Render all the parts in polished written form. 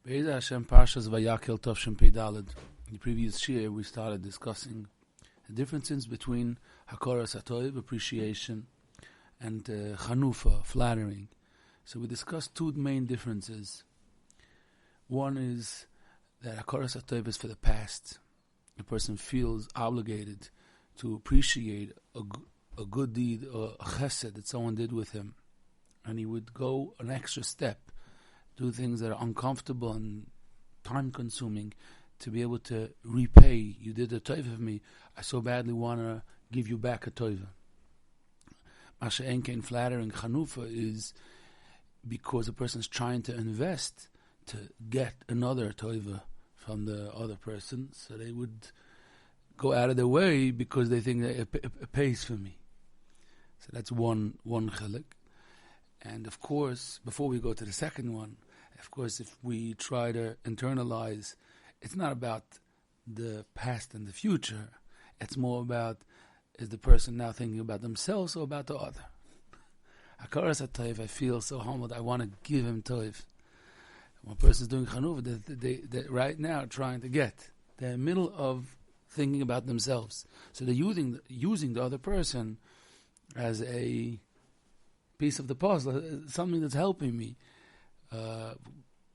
Be'ez Hashem Parshas Vayakel Tov Shem Pei Daled. In the previous year, we started discussing the differences between Hakaras Hatov, appreciation, and Chanufa, flattering. So we discussed two main differences. One is that Hakaras Hatov is for the past. The person feels obligated to appreciate a good deed, a chesed that someone did with him, and he would go an extra step, do things that are uncomfortable and time-consuming to be able to repay. You did a tov of me, I so badly want to give you back a tov. Masha Enkein, flattering chanufa, is because a person is trying to invest to get another tov from the other person, so they would go out of their way because they think that it pays for me. So that's one chilek. And of course, before we go to the second one, of course, if we try to internalize, it's not about the past and the future. It's more about, is the person now thinking about themselves or about the other? Hakaras Hatov, I feel so humbled, I want to give him tov. One person is doing chanuva, they right now trying to get. They're in the middle of thinking about themselves. So they're using the other person as a piece of the puzzle, something that's helping me.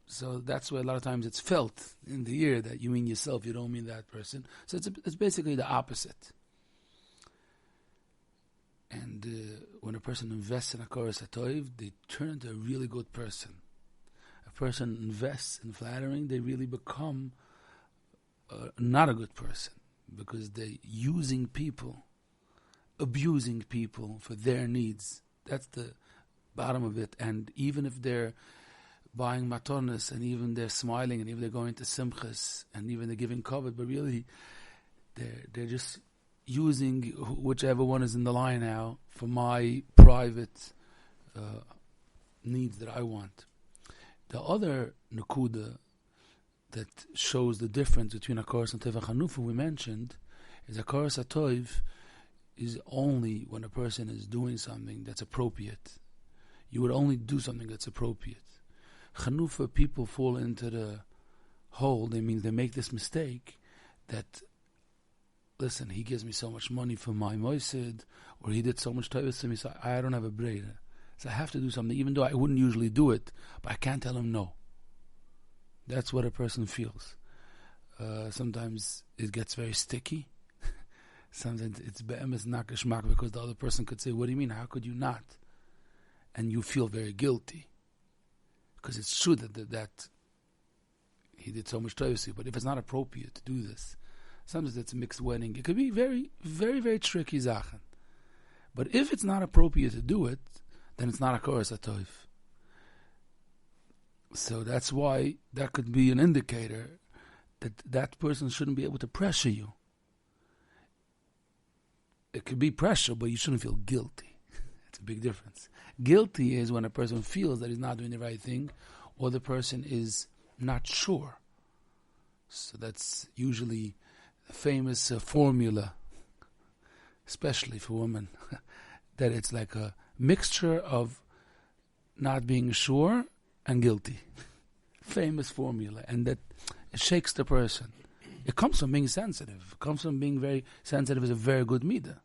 So that's why a lot of times it's felt in the ear that you mean yourself, you don't mean that person. So it's basically the opposite. And when a person invests in Hakaras Hatov, they turn into a really good person. A person invests in flattering, they really become not a good person, because they're using people, abusing people for their needs. That's the bottom of it. And even if they're buying matonis, and even they're smiling, and even they're going to simchas, and even they're giving kavod, but really they're just using whichever one is in the line now for my private needs that I want. The other nakuda that shows the difference between Hakaras Hatov and Chanufa we mentioned is Hakaras Hatov is only when a person is doing something that's appropriate. You would only do something that's appropriate. Chanufa, people fall into the hole. They mean they make this mistake that, listen, he gives me so much money for my moisid, or he did so much tavus to me, so I don't have a breira. So I have to do something, even though I wouldn't usually do it, but I can't tell him no. That's what a person feels. Sometimes it gets very sticky. Sometimes it's be'emes not geschmack, because the other person could say, what do you mean? How could you not? And you feel very guilty. Because it's true that he did so much tavus, but if it's not appropriate to do this, sometimes it's a mixed wedding. It could be very, very, very tricky zachen. But if it's not appropriate to do it, then it's not Hakaras Hatov. So that's why that could be an indicator that that person shouldn't be able to pressure you. It could be pressure, but you shouldn't feel guilty. It's a big difference. Guilty is when a person feels that he's not doing the right thing, or the person is not sure. So that's usually the famous formula, especially for women, that it's like a mixture of not being sure and guilty. Famous formula. And that it shakes the person. It comes from being sensitive. It comes from being very sensitive is a very good midah.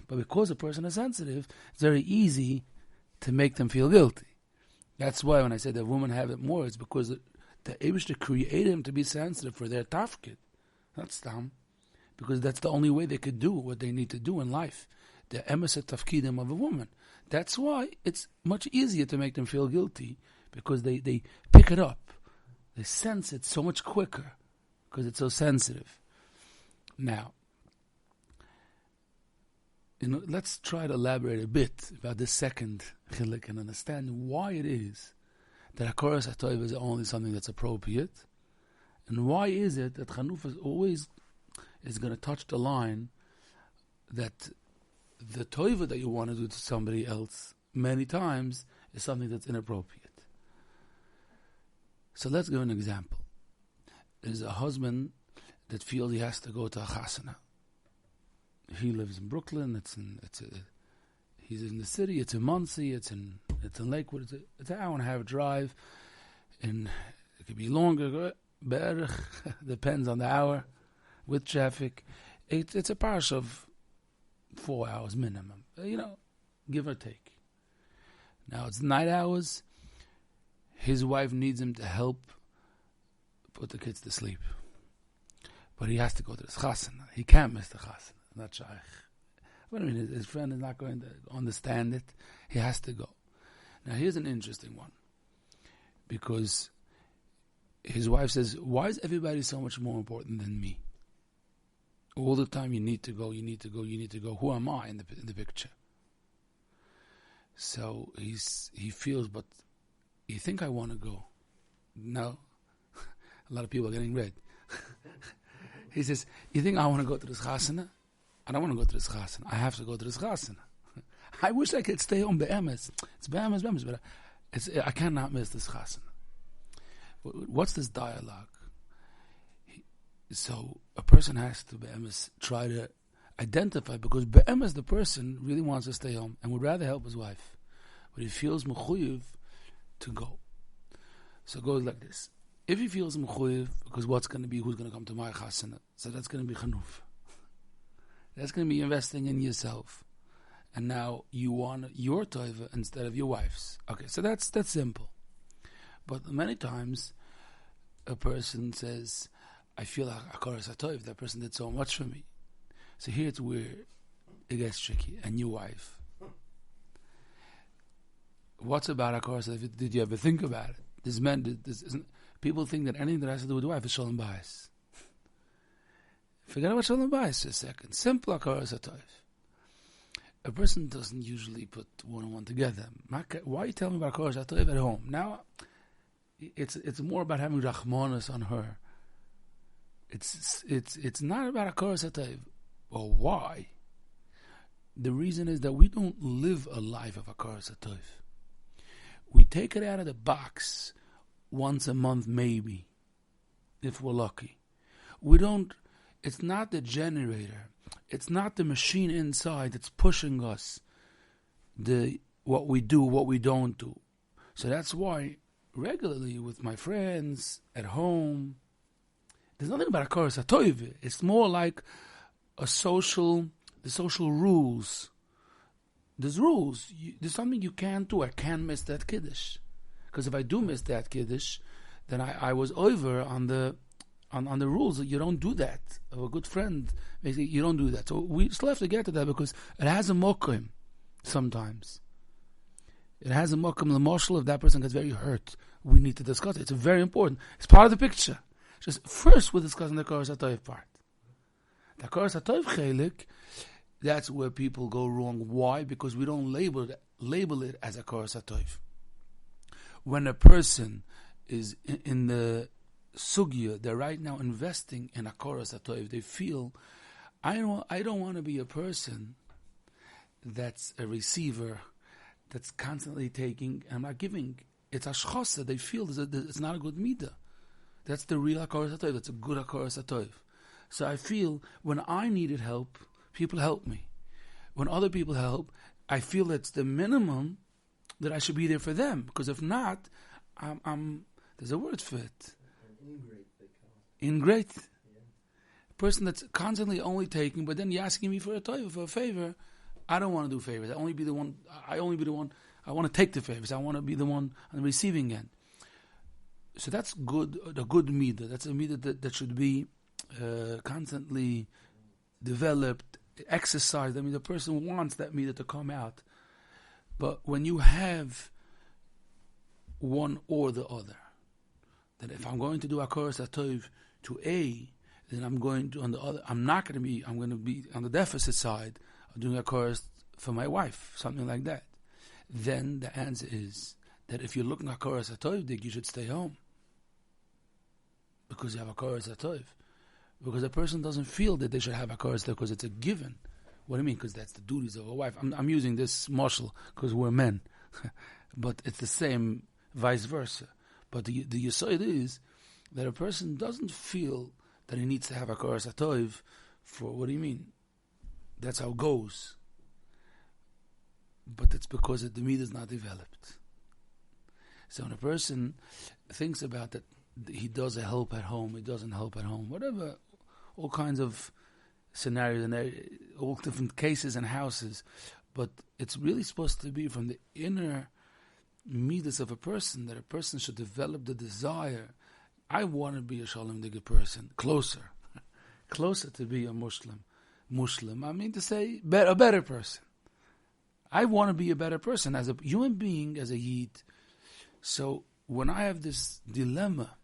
But because a person is sensitive, it's very easy to make them feel guilty. That's why when I say that women have it more, it's because the Eibishter created them to be sensitive for their tafkid. That's them. Because that's the only way they could do what they need to do in life. The emes tafkidim of a woman. That's why it's much easier to make them feel guilty, because they pick it up. They sense it so much quicker because it's so sensitive. Now, let's try to elaborate a bit about this second chilek and understand why it is that Hakaras Hatov is only something that's appropriate, and why is it that Chanufa always is going to touch the line that the tova that you want to do to somebody else many times is something that's inappropriate. So let's give an example. There's a husband that feels he has to go to a chasana. He lives in Brooklyn. He's in the city. It's in Monsey. It's in Lakewood. It's an hour and a half drive, and It could be longer. Depends on the hour with traffic. It's a parsha of 4 hours minimum. Give or take. Now it's night hours. His wife needs him to help put the kids to sleep. But he has to go to the chasana. He can't miss the chasana. Not shaykh. What I mean, his friend is not going to understand it. He has to go. Now here's an interesting one. Because his wife says, why is everybody so much more important than me? All the time you need to go, you need to go, you need to go. Who am I in the picture? So he feels, but you think I want to go? No. A lot of people are getting red. He says, you think I want to go to this chasana? I don't want to go to this chasana. I have to go to this chasana. I wish I could stay home be'emes. It's be'emes, but I cannot miss this chasana. What's this dialogue? So a person has to be'emes try to identify, because be'emes the person really wants to stay home and would rather help his wife, but he feels mechuyev to go. So it goes like this. If he feels mechuyev, because what's going to be, who's going to come to my chasana? So that's going to be chanuf. That's going to be investing in yourself. And now you want your toiva instead of your wife's. Okay, so that's simple. But many times a person says, I feel like Hakaras Hatov, that person did so much for me. So here it's where it gets tricky. And your wife. What's about Hakaras Hatov? Did you ever think about it? People think that anything that has to do with the wife is shalom bayis. Forget about shalom bayis for a second. Simple Hakaras Hatov. A person doesn't usually put one and one together. Why are you telling me about Hakaras Hatov at home? Now, it's more about having rachmanas on her. It's not about Hakaras Hatov. Well, why? The reason is that we don't live a life of Hakaras Hatov. We take it out of the box once a month, maybe, if we're lucky. We don't. It's not the generator. It's not the machine inside that's pushing us. What we do, what we don't do. So that's why regularly with my friends at home, there's nothing about Hakaras Hatov. It's more like the social rules. There's rules. There's something you can't do. I can't miss that kiddush, because if I do miss that kiddush, then I was over on the rules that you don't do that. Of a good friend, basically, you don't do that. So we still have to get to that, because it has a mokum sometimes. It has a mokum. The marshal, if that person gets very hurt, we need to discuss it. It's very important. It's part of the picture. Just first we're discussing the Hakaras Hatov part. The Hakaras Hatov chelik, that's where people go wrong. Why? Because we don't label it as Hakaras Hatov. When a person is in the sugya, they're right now investing in Hakaras Hatov. They feel, I don't want to be a person that's a receiver, that's constantly taking and not giving. It's ashchasa. They feel it's not a good midah. That's the real Hakaras Hatov. That's a good Hakaras Hatov. So I feel when I needed help, people help me. When other people help, I feel it's the minimum that I should be there for them. Because if not, there's a word for it. Ingrate. Yeah. A person that's constantly only taking, but then you're asking me for a favor. I don't want to do favors. I want to take the favors. I want to be the one on the receiving end. So that's good. The good midah. That's a midah that should be constantly developed, exercised. I mean, the person wants that midah to come out. But when you have one or the other, that if I'm going to do Hakaras Hatov to A, then I'm going to on the other. I'm going to be on the deficit side of doing Hakaras for my wife, something like that. Then the answer is that if you're looking at Hakaras Hatov, you should stay home, because you have Hakaras Hatov. Because a person doesn't feel that they should have Hakaras Hatov because it's a given. What do you mean? Because that's the duties of a wife. I'm using this marshal because we're men, but it's the same vice versa. But the yesod is that a person doesn't feel that he needs to have Hakaras Hatov for, what do you mean? That's how it goes. But it's because the midah is not developed. So when a person thinks about that, he does a help at home, he doesn't help at home, whatever, all kinds of scenarios and all different cases and houses. But it's really supposed to be from the inner midas of a person, that a person should develop the desire. I want to be a Shalom Digger person, closer to be a Muslim. I mean to say, a better person. I want to be a better person as a human being, as a Yid. So when I have this dilemma,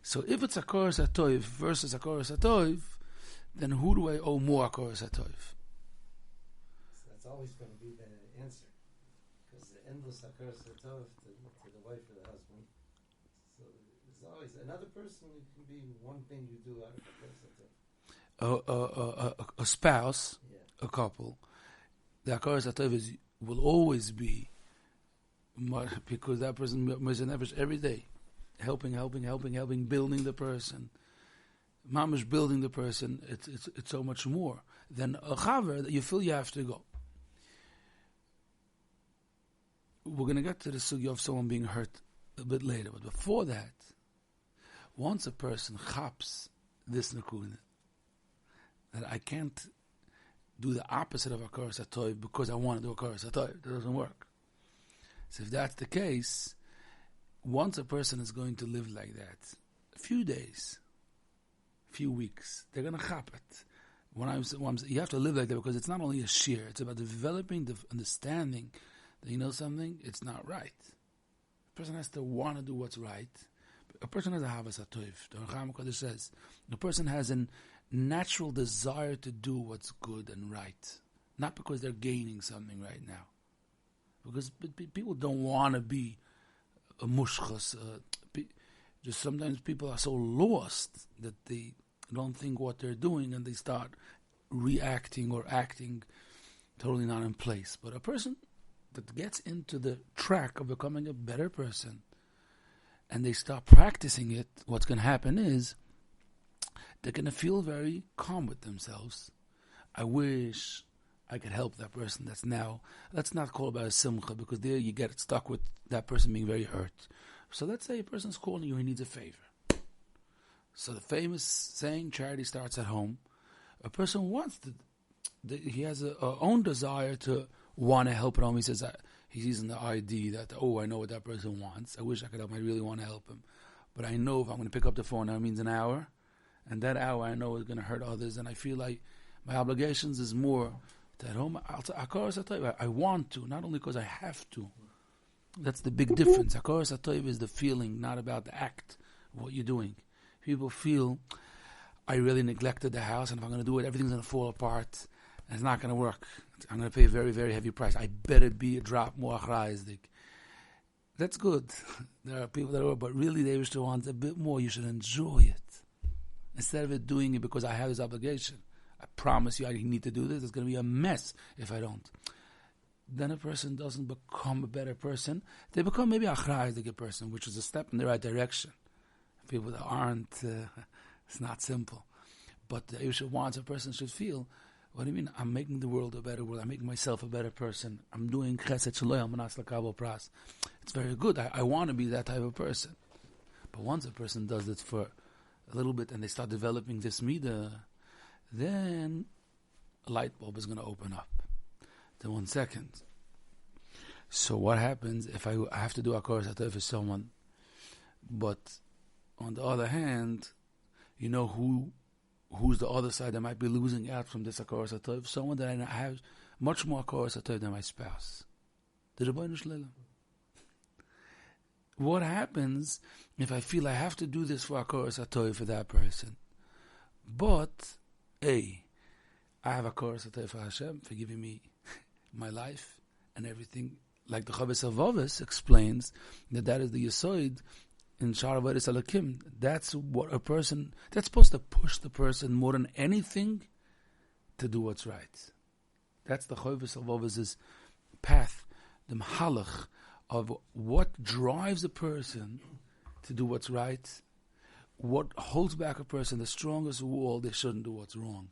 so if it's Hakaras Hatov versus Hakaras Hatov, then who do I owe more Hakaras Hatov? So that's always going to be the answer, because the endless Hakaras Hatov to the wife or the husband. So there's always another person who can be one thing you do out of Hakaras Hatov. A spouse, a couple, the Hakaras Hatov will always be, because that person is every day, helping, building the person. Mama's building the person. It's so much more than a chaver that you feel you have to go. We're going to get to the sugya of someone being hurt a bit later, but before that, once a person chaps this nakuda, that I can't do the opposite of Hakaras Hatov because I want to do Hakaras Hatov, that doesn't work. So if that's the case, once a person is going to live like that, a few days, few weeks, they're going to chap it. You have to live like that, because it's not only a sheer, it's about developing the understanding that you know something, it's not right. A person has to want to do what's right. A person has a havas hatov. The Racham Kodesh says, the person has a natural desire to do what's good and right, not because they're gaining something right now. Because people don't want to be a mushchas. Just sometimes people are so lost that they don't think what they're doing, and they start reacting or acting totally not in place. But a person that gets into the track of becoming a better person, and they start practicing it, what's going to happen is they're going to feel very calm with themselves. I wish I could help that person that's now, let's not call about a simcha, because there you get stuck with that person being very hurt. So let's say a person's calling you, he needs a favor. So the famous saying, charity starts at home. A person wants to, he has a own desire to want to help at home. He says, he's using the ID that, I know what that person wants. I wish I could help him. I really want to help him. But I know if I'm going to pick up the phone, that means an hour. And that hour I know is going to hurt others. And I feel like my obligations is more to at home. I want to, not only because I have to. That's the big difference. Hakaras Hatov is the feeling, not about the act of what you're doing. People feel, I really neglected the house, and if I'm going to do it, everything's going to fall apart, and it's not going to work. I'm going to pay a very, very heavy price. I better be a drop more achrayzik. That's good. There are people that are, but really they wish to want a bit more. You should enjoy it. Instead of it doing it because I have this obligation. I promise you I need to do this. It's going to be a mess if I don't. Then a person doesn't become a better person. They become maybe a achrayzik person, which is a step in the right direction. People that aren't, it's not simple. But you should want a person should feel, what do you mean? I'm making the world a better world. I'm making myself a better person. I'm doing chesed shaloyam manas l'kabel pras. It's very good. I want to be that type of person. But once a person does it for a little bit and they start developing this midah, then a light bulb is going to open up. Then 1 second. So what happens if I have to do Hakaras Hatov for someone, but on the other hand, you know who's the other side that might be losing out from this Hakaras Hatov? Someone that I have much more Hakaras Hatov than my spouse. The Rebbeinu Shalom. What happens if I feel I have to do this for Hakaras Hatov for that person? But, I have Hakaras Hatov for Hashem for giving me my life and everything. Like the Chavos Halvavos explains, that is the Yesod in Shar Avodas Elokim. That's what a person, that's supposed to push the person more than anything to do what's right. That's the Chavos Halvavos' path, the mahalach of what drives a person to do what's right, what holds back a person, the strongest wall, they shouldn't do what's wrong.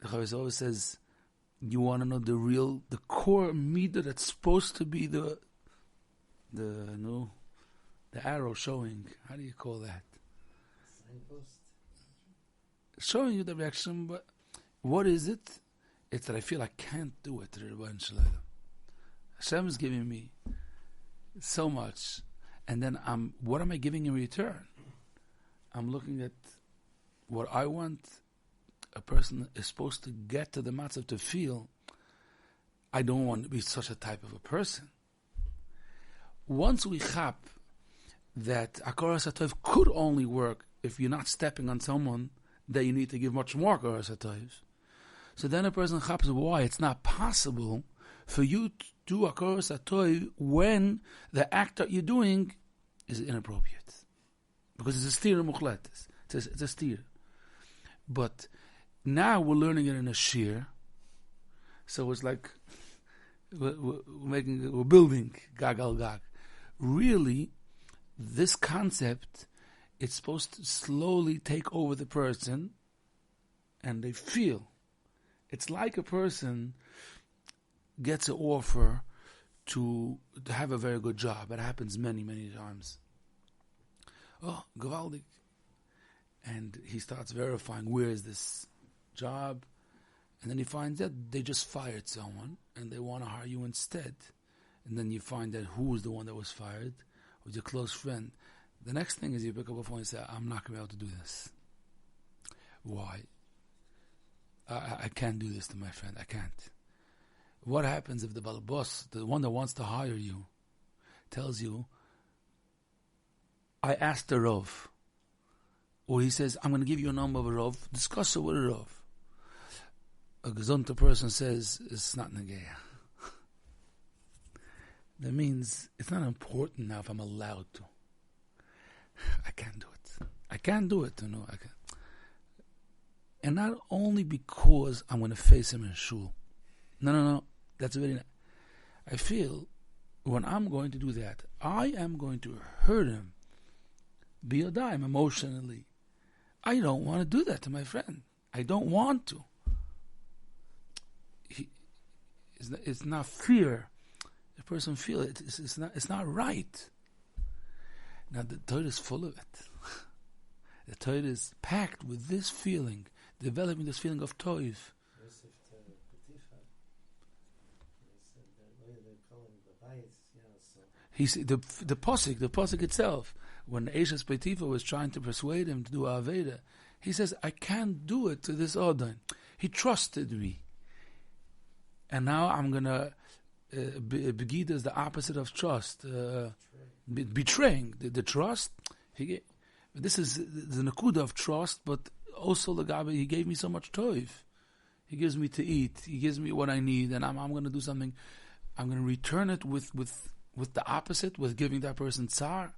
The Chavos Halvavos says, you want to know the core midah that's supposed to be the the arrow showing, how do you call that? Signpost. Showing you the direction, but what is it? It's that I feel I can't do it. Hashem is giving me so much, and then what am I giving in return? I'm looking at what I want a person is supposed to get to the matzav to feel. I don't want to be such a type of a person. Once we chap that Hakaras Hatov could only work if you're not stepping on someone that you need to give much more Hakaras Hatov, so then a person chaps why it's not possible for you to do Hakaras Hatov when the act that you're doing is inappropriate. Because it's a steer muchletes. It's a steer. But now we're learning it in a shir. So it's like we're building gag al gag. Really, this concept, it's supposed to slowly take over the person, and they feel. It's like a person gets an offer to have a very good job. It happens many, many times. Oh, gewaldig. And he starts verifying where is this job, and then he finds out they just fired someone and they want to hire you instead. And then you find out who was the one that was fired, was your close friend. The next thing is you pick up a phone and say, I'm not going to be able to do this. Why? I can't do this to my friend. I can't. What happens if the boss, the one that wants to hire you, tells you, I asked the Rav, or he says, I'm going to give you a number of a Rav, discuss it with a Rav. A gezonter person says, it's not negeya. That means it's not important now if I'm allowed to. I can't do it. I can't do it, I can't. And not only because I'm going to face him in shul. No. That's very nice. I feel when I'm going to do that, I am going to hurt him. Be a dime emotionally. I don't want to do that to my friend. I don't want to. It's not fear. The person feels it. It's not right. Now the Torah is full of it. The Torah is packed with this feeling, developing this feeling of toiv. He's the pasuk itself. When Eishes Petifa was trying to persuade him to do Aveda, he says, "I can't do it to this Odin. He trusted me, and now I'm gonna begida is the opposite of trust, betraying the trust. This is the nakuda of trust, but also the Gabe. He gave me so much toiv. He gives me to eat. He gives me what I need, and I'm going to do something. I'm going to return it with the opposite, with giving that person tsar.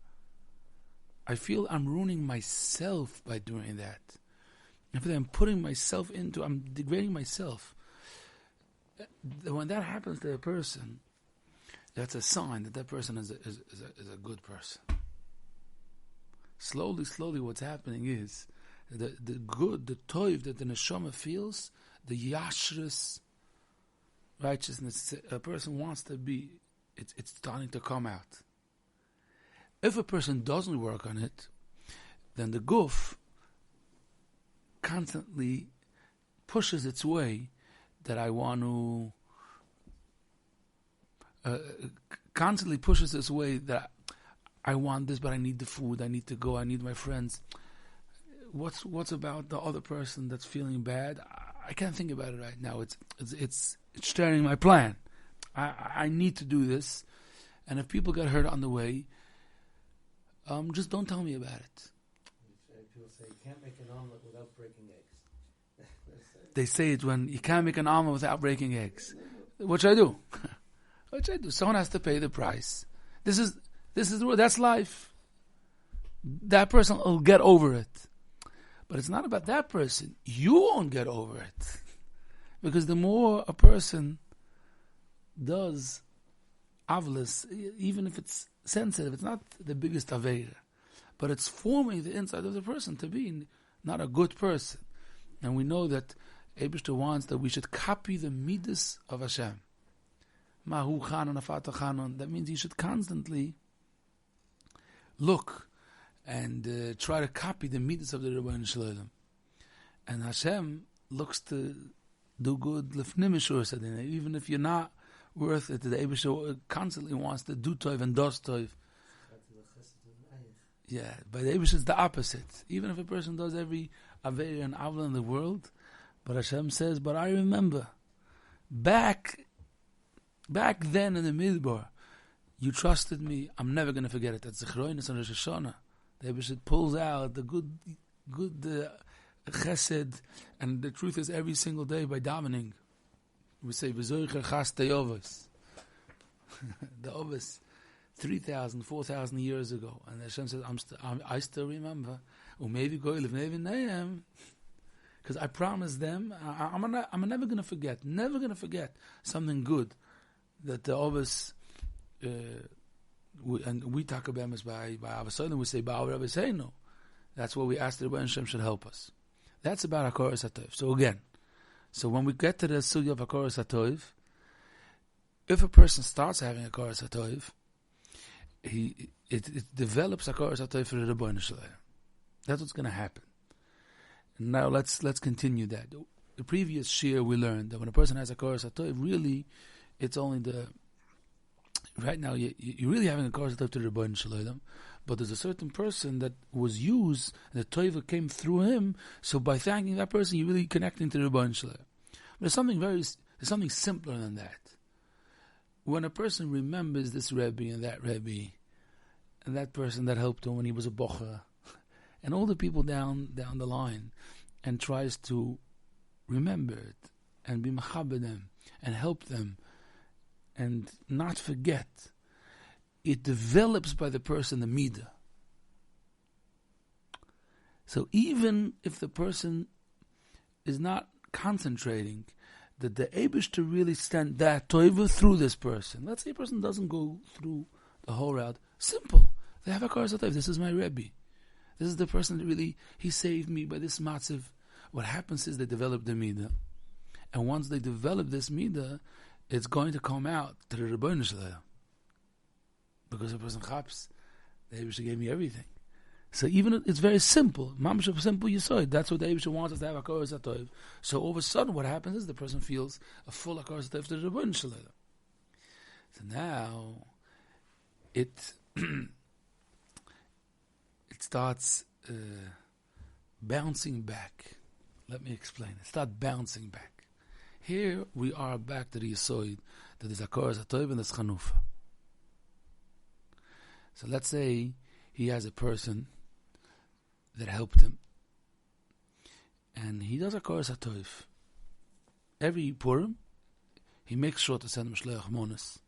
I feel I'm ruining myself by doing that. If I'm putting myself I'm degrading myself. When that happens to a person, that's a sign that person is a good person. Slowly, what's happening is the good, the toiv that the neshama feels, the yashrus righteousness a person wants to be, it's starting to come out. If a person doesn't work on it, then the guf constantly pushes its way that I want to constantly pushes its way that I want this, but I need the food, I need to go, I need my friends. What's about the other person that's feeling bad? I can't think about it right now. It's steering my plan. I need to do this, and if people get hurt on the way, just don't tell me about it. People say you can't make an omelet without breaking eggs. They say it when you can't make an omelet without breaking eggs. What should I do? What should I do? Someone has to pay the price. That's life. That person will get over it. But it's not about that person. You won't get over it. Because the more a person does avlis, even if it's sensitive, it's not the biggest aveda, but it's forming the inside of the person to be not a good person. And we know that Eibishter wants that we should copy the midas of Hashem. Mahu chanon afata chanon. That means you should constantly look and try to copy the midas of the Rebbeinu Shalom. And Hashem looks to do good lefnimishur, even if you're not worth it. The Eibusha constantly wants to do tov and does tov. Yeah, but the Eibusha is the opposite. Even if a person does every aver and avla in the world, but Hashem says, but I remember back then in the Midbar, you trusted me. I'm never going to forget it. That's Zechroinus and Rosh Hashanah. The Eibusha pulls out the good chesed, and the truth is every single day by davening we say v'zoicher chas te'ovos the ovos 3,000, 4,000 years ago, and Hashem says I still remember u'mevi goylev nevi neim, because I promised them I'm never going to forget something good that the ovos we talk about is by Avasolim, we say ba'av Rabbeinu. That's what we ask the Rebbeinu Hashem should help us. That's about Hakaras Hatov. So again, when we get to the sugya of Hakaras Hatov, if a person starts having Hakaras Hatov, it develops Hakaras Hatov for the Rebbeinu Shalom. That's what's going to happen. Now let's continue that. The previous shir we learned that when a person has Hakaras Hatov, really, it's only right now you're really having Hakaras Hatov to the Rebbeinu Shalom. But there's a certain person that was used, and the Tova came through him, so by thanking that person, you're really connecting to the Rebbeinu Shalom. There's something simpler than that. When a person remembers this Rebbe and that person that helped him when he was a bocha, and all the people down the line, and tries to remember it, and be mechaber them, and help them, and not forget, it develops by the person the midah. So even if the person is not concentrating, that the Eibush to really stand that toiva through this person. Let's say a person doesn't go through the whole route. Simple. They have a Hakaras Hatov. This is my Rebbe. This is the person that really, he saved me by this matziv. What happens is they develop the midah. And once they develop this midah, it's going to come out to the Rebbeinu Shalom. Because a person chaps, the Eibusha gave me everything. So even it's very simple. Mamash simple you saw it. That's what the Eibusha wants us to have Hakaras Hatov. So all of a sudden what happens is the person feels a full Hakaras Hatov to the Rebbeinu Shalom. So now it starts bouncing back. Let me explain. It starts bouncing back. Here we are back to the Yisoid that is Hakaras Hatov and there's Chanufa. So let's say he has a person that helped him, and he does Hakaras Hatov. Every Purim, he makes sure to send Shleach Monos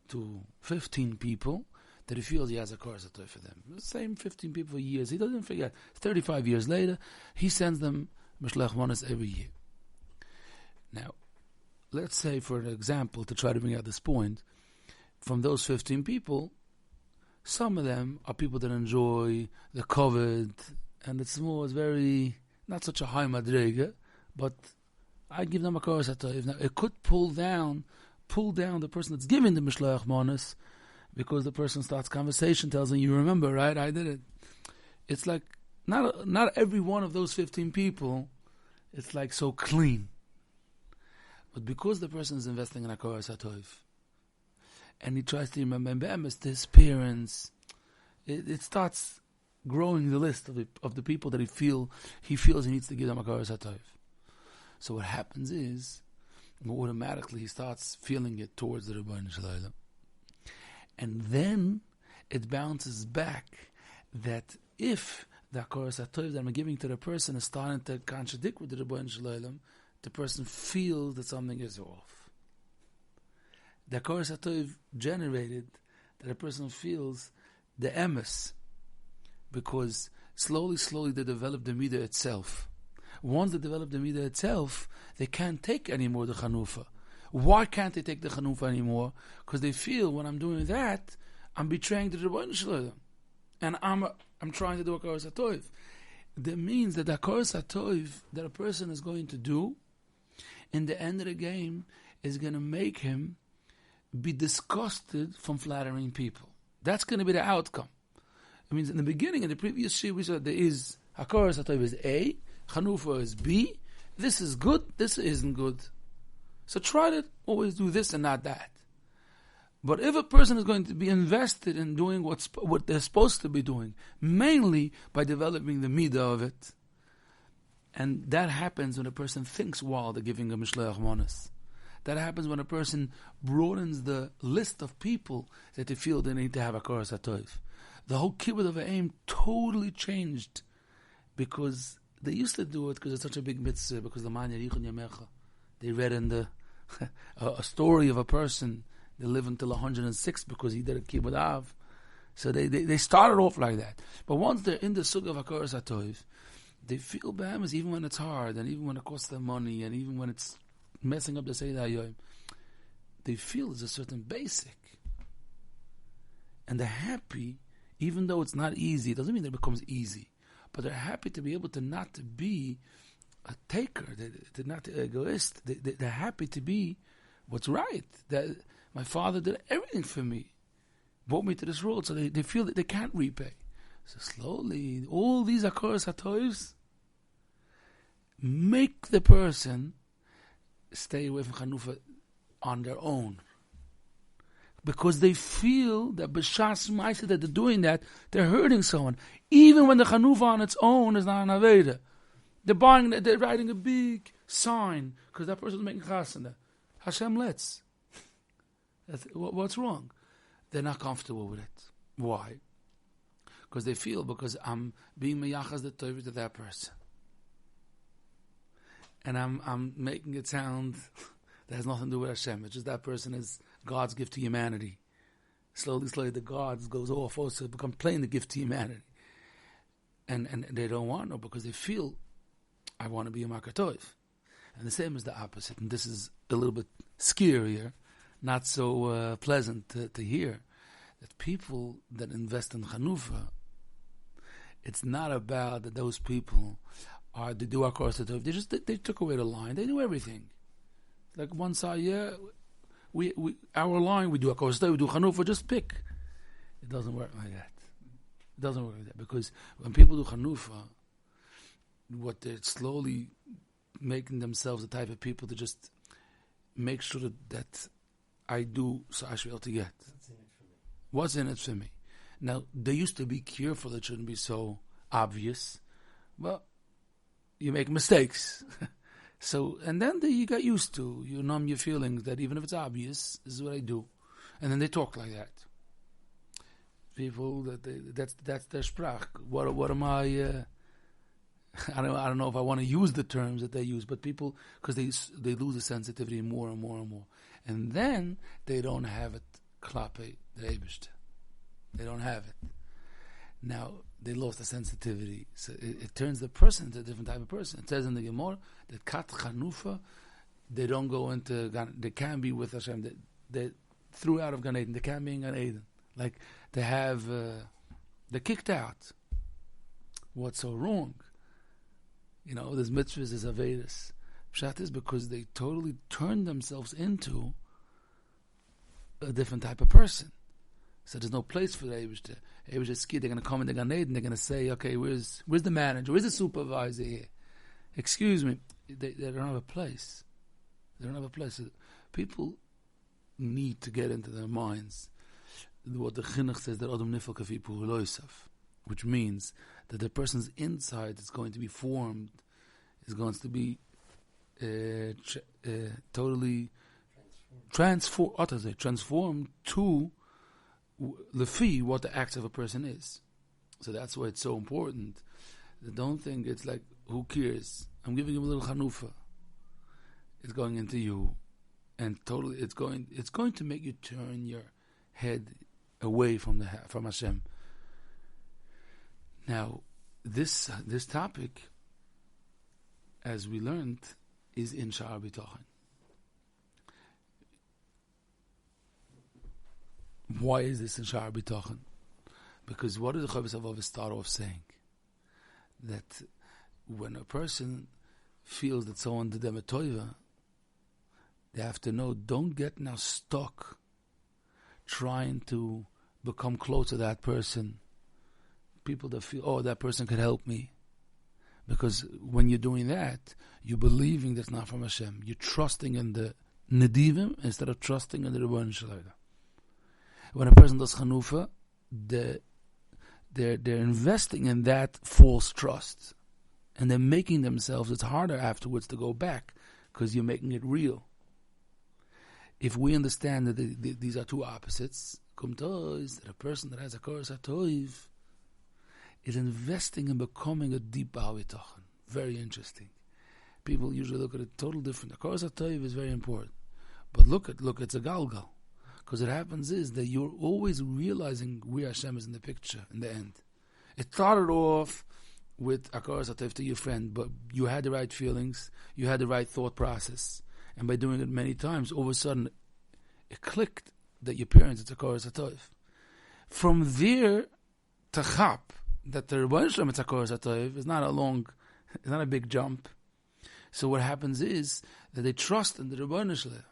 to 15 people that he feels he has Hakaras Hatov for them. The same 15 people for years. He doesn't forget. 35 years later, he sends them Shleach Monos every year. Now, let's say, for an example, to try to bring out this point, from those 15 people, some of them are people that enjoy the covet, and it's very, not such a high madrega, but I give them a Hakaras Hatov. Now, it could pull down the person that's giving the Mishloach Monos, because the person starts conversation, tells him, you remember, right? I did it. It's like, not every one of those 15 people, it's like so clean. But because the person is investing in a Hakaras Hatov, and he tries to remember his parents, it starts growing the list of the people that he feels he needs to give them a Hakaras Hatov. So what happens is, automatically he starts feeling it towards the Rebbeinu Shalom. And then it bounces back that if the Hakaras Hatov that I'm giving to the person is starting to contradict with the Rebbeinu Shalom, the person feels that something is off. The Hakaras Hatov generated that a person feels the emes, because slowly they develop the midah itself. Once they develop the midah itself, they can't take anymore the chanufa. Why can't they take the chanufa anymore? Because they feel when I'm doing that, I'm betraying the Rebbeinu Shalom, and I'm trying to do a Hakaras Hatov. That means that the Hakaras Hatov that a person is going to do, in the end of the game, is going to make him be disgusted from flattering people. That's going to be the outcome. It means in the beginning, in the previous shir, we said there is Hakaras Hatov is A, Chanufa is B. This is good, this isn't good. So try to always do this and not that. But if a person is going to be invested in doing what they're supposed to be doing, mainly by developing the midah of it, and that happens when a person thinks while they're giving a mishleach manas. That happens when a person broadens the list of people that they feel they need to have a Hakaras Hatov. The whole kibbutz of aim totally changed because they used to do it because it's such a big mitzvah, because the man Yerichon Yamecha. They read in the a story of a person that lived until 106 because he did a kibbutz av. So they started off like that. But once they're in the sugya of Hakaras Hatov, they feel behemoths even when it's hard, and even when it costs them money, and even when it's messing up the Seder Hayom. They feel there's a certain basic. And they're happy, even though it's not easy. It doesn't mean that it becomes easy. But they're happy to be able to not to be a taker, they're not an egoist. They're happy to be what's right. That my father did everything for me, brought me to this world, so they feel that they can't repay. So slowly, all these Hakaras Hatovs make the person stay away from Chanufa on their own. Because they feel that b'shas ma'aseh that they're doing that, they're hurting someone. Even when the Chanufa on its own is not an Aveda. They're writing a big sign because that person is making chasana. Hashem lets. What's wrong? They're not comfortable with it. Why? Because they feel, because I'm being meyachas the tov to that person, and I'm making it sound that has nothing to do with Hashem. It's just that person is God's gift to humanity. Slowly, the gods goes off also become playing the gift to humanity, and they don't want to because they feel I want to be a Makatov. And the same is the opposite, and this is a little bit scarier, not so pleasant to hear, that people that invest in Chanufa, it's not about that those people they do Hakaras Hatov. They took away the line. They do everything. Like one side, we our line, we do Hakaras Hatov, we do Chanufa, just pick. It doesn't work like that. It doesn't work like that, because when people do Chanufa, what they're slowly making themselves the type of people to just make sure that I do so I should be able to get. What's in it for me? Now, they used to be careful, it shouldn't be so obvious. Well, you make mistakes. So, and then you got used to, you numb your feelings that even if it's obvious, this is what I do. And then they talk like that. People, that's their sprach. What am I... I don't know if I want to use the terms that they use, but people, because they lose the sensitivity more and more and more, and then they don't have it klape the Eibishter. They don't have it. Now they lost the sensitivity, so it turns the person into a different type of person. It says in the Gemara that kat chanufa, they don't go into they can't be with Hashem. They threw out of Gan Eden. They can't be in Gan Eden. Like they have, they're kicked out. What's so wrong? You know, there's mitzvahs, there's Avedas. Pshat is because they totally turned themselves into a different type of person. So there's no place for the Eibishter. Eibishter's kid, they're going to come in the Gan Eden, they're going to say, okay, where's the manager? Where's the supervisor here? Excuse me. They don't have a place. They don't have a place. So people need to get into their minds what the Chinuch says, that Adam Nifel Kafi Puhuloisav, which means that the person's inside is going to be formed, is going to be totally transformed to lefi what the acts of a person is. So that's why it's so important. Don't think it's like, who cares? I'm giving him a little chanufa. It's going into you, and totally, it's going to make you turn your head away from Hashem. Now, this topic, as we learned, is in Sha'ar B'Tachon. Why is this in Sha'ar B'Tachon? Because what did the Kirvas Avos start off saying? That when a person feels that someone did them a toiva, they have to know, don't get now stuck trying to become close to that person people that feel, oh, that person could help me. Because when you're doing that, you're believing that's not from Hashem. You're trusting in the Nedivim instead of trusting in the Rebbeinu Shalom. When a person does Chanufa, they're investing in that false trust. And they're making themselves, it's harder afterwards to go back because you're making it real. If we understand that these are two opposites, that a person that has a Hakaras Hatov is investing in becoming a deep Baal Bitachon. Very interesting. People usually look at it totally different. Hakaras Hatov is very important. But look, it's a galgal. Because what happens is that you're always realizing where Hashem is in the picture in the end. It started off with Hakaras Hatov to your friend, but you had the right feelings, you had the right thought process, and by doing it many times, all of a sudden, it clicked that your parents, it's Hakaras Hatov. From there to Chap, that the Rebbeinu Shalom, it's Hakaras Hatov, is not a big jump. So what happens is that they trust in the Rebbeinu Shalom,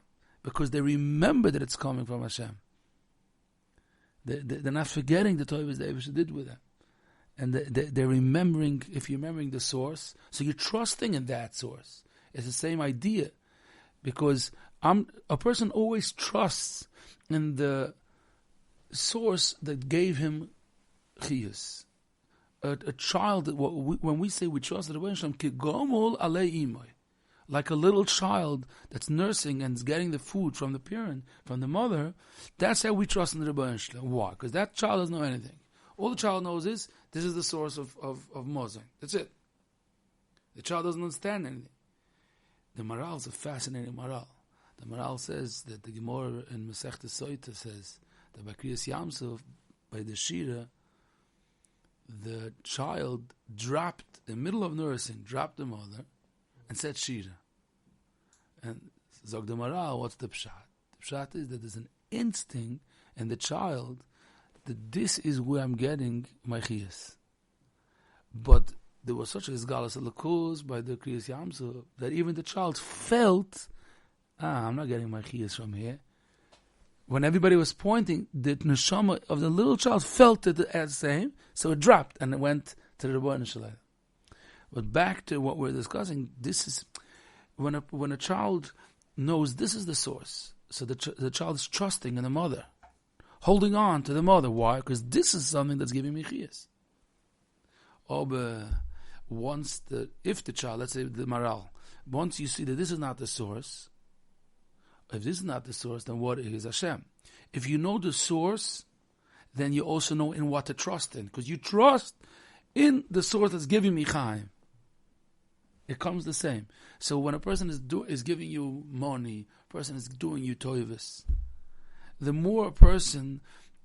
because they remember that it's coming from Hashem. They're not forgetting the Tovas that Eibusha did with them. And they're remembering, if you're remembering the source, so you're trusting in that source. It's the same idea. Because a person always trusts in the source that gave him chiyus. A child, when we say we trust the Rebbeinu Shalom, kigomol alei imoy, like a little child that's nursing and is getting the food from the parent, from the mother, that's how we trust in the Rebbeinu Shalom. Why? Because that child doesn't know anything. All the child knows is, this is the source of Mozart. That's it. The child doesn't understand anything. The Maral is a fascinating Maral. The Maral says that the Gemara in Masechta Soita says that by Kriyas Yamsuf, by the Shira, the child dropped, in the middle of nursing, dropped the mother and said Shira. And Zog the Maral, what's the Pshat? The Pshat is that there's an instinct in the child that this is where I'm getting my chiyas. But there was such a izgalus alakus by the Kriyas Yamsuf that even the child felt, I'm not getting my chiyas from here. When everybody was pointing, the neshama of the little child felt it as the same, so it dropped and it went to the Rebbeinu Shalom. But back to what we're discussing, this is when a child knows this is the source. So the child is trusting in the mother, holding on to the mother. Why? Because this is something that's giving me chiyas. If the child, let's say the Maral, once you see that this is not the source, if this is not the source, then what is Hashem? If you know the source, then you also know in what to trust in, because you trust in the source that's giving me Chaim. It comes the same. So when a person is giving you money, a person is doing you toivus, the more a person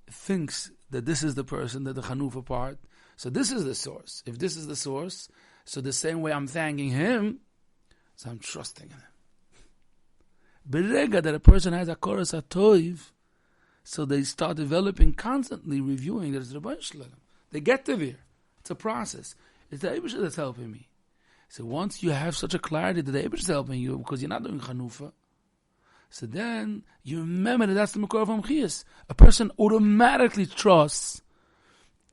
thinks that this is the person, that the Chanufa part, so this is the source. If this is the source, so the same way I'm thanking him, so I'm trusting in him. Berega that a person has Hakaras Hatov, so they start developing, constantly reviewing that it's the Rebbeinu Shalom. They get to there. It's a process. It's the Eibusha that's helping me. So once you have such a clarity that the Eibusha is helping you, because you're not doing Chanufa, so then you remember that that's the Makor of Amchiyas. A person automatically trusts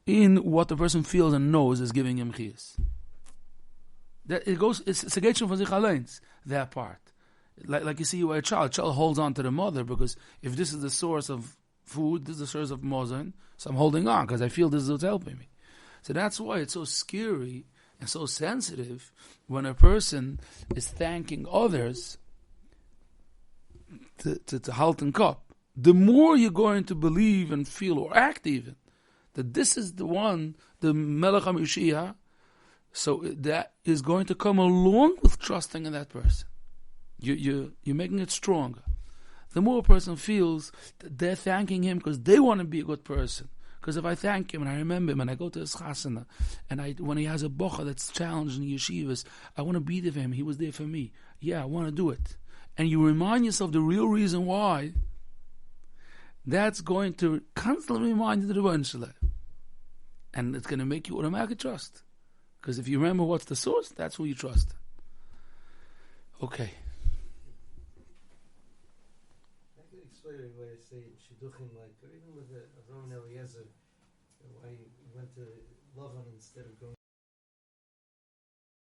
in what the person feels and knows is giving him Chiyas. That it goes. It's a gation for sich allein, that part. Like you see, you are a child holds on to the mother, because if this is the source of food, this is the source of mozon, so I'm holding on because I feel this is what's helping me. So that's why it's so scary and so sensitive when a person is thanking others to halt and cup. The more you're going to believe and feel or act even that this is the one, the Melech HaMashiach, so that is going to come along with trusting in that person. You're making it stronger. The more a person feels that they're thanking him because they want to be a good person. Because if I thank him and I remember him and I go to his chasana, and when he has a bocha that's challenged in yeshivas, I want to be there for him. He was there for me. Yeah, I want to do it. And you remind yourself the real reason why. That's going to constantly remind you of the Rebbeinu Shalom. And it's going to make you automatically trust. Because if you remember what's the source, that's who you trust. Okay. I can explain the way I say shidduchim, like even with the Avram Eliezer, why he went to love one instead of going